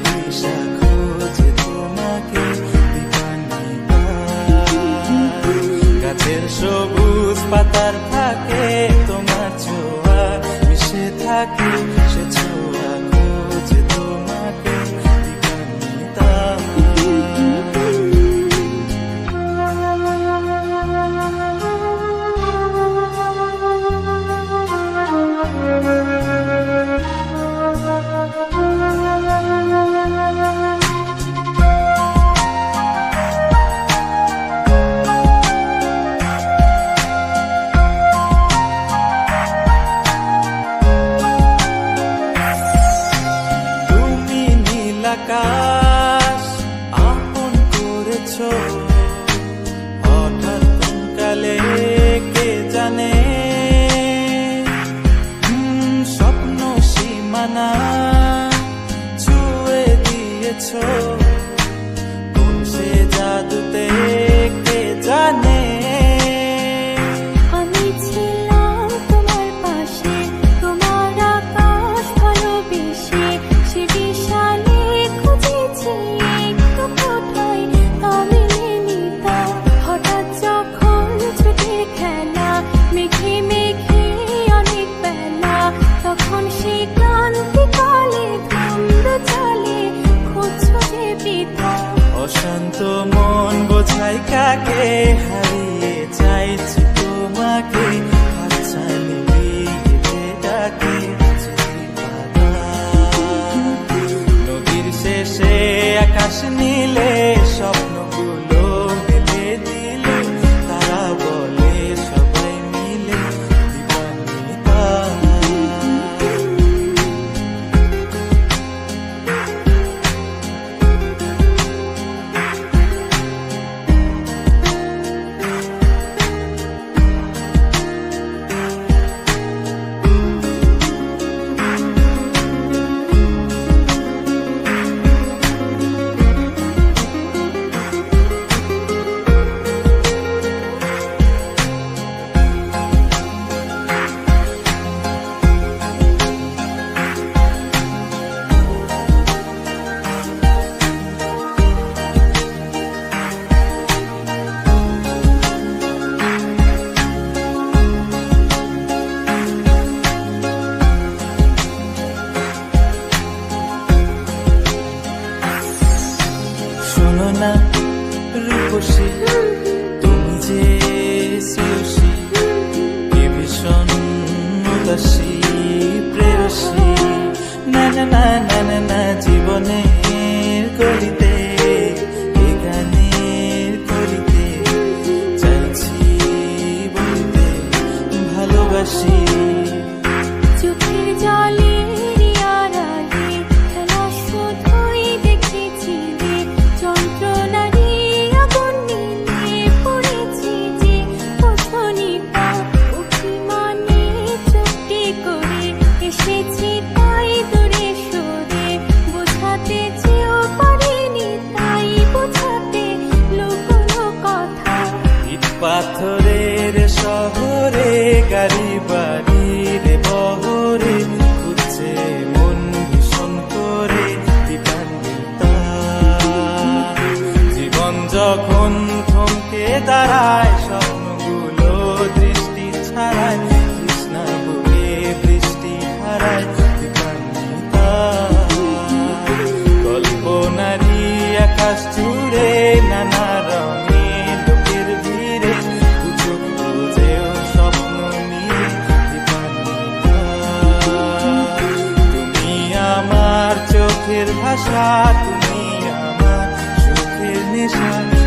দিশা খোঁজে তোমাকে দীপান্বিতা। গাছের সবুজ পাতার ফাঁকে তোমার ছোঁয়া মিশে থাকে, সে ছোঁয়া খোঁজে তোমাকে দীপান্বিতা। আকাশ আপন করেছ হঠাৎ কালে কে জানে, স্বপ্ন সীমানা ছুঁয়ে দিয়েছ কোন সে জাদুতে কে জানে। অশান্ত মন বোঝাই কাকে, হারিয়ে চাইছি তোমাকে, হাতছানি দিয়ে ডাকে নদীর শেষে আকাশ নীলে স্বপ্নগুলো মেলে দিল, তারা বলে সবাই মিলে দীপান্বিতা। শোনো না রূপসী, তুমি যে শ্রেয়সী, কে ভীষণ উদাসী প্রেয়সী, না না না না না না জীবনের গলিতে এ গানের কলিতে চাইছি বলতে ভালোবাসি। চোখের জলে পাথরের শহরে গাড়ি বাড়ির বহরে খুঁজছে মন ভীষণ করে দীপান্বিতা। জীবন যখন থমকে দাঁড়ায় স্বপ্নগুলো দৃষ্টি ছাড়ায়, কৃষ্ণা বুকে বৃষ্টি হারায় দীপান্বিতা। কল্পনারি আকাশ জুড়ে নানা রঙে চোখের ভাষা, তুমি আমার চোখের নেশা।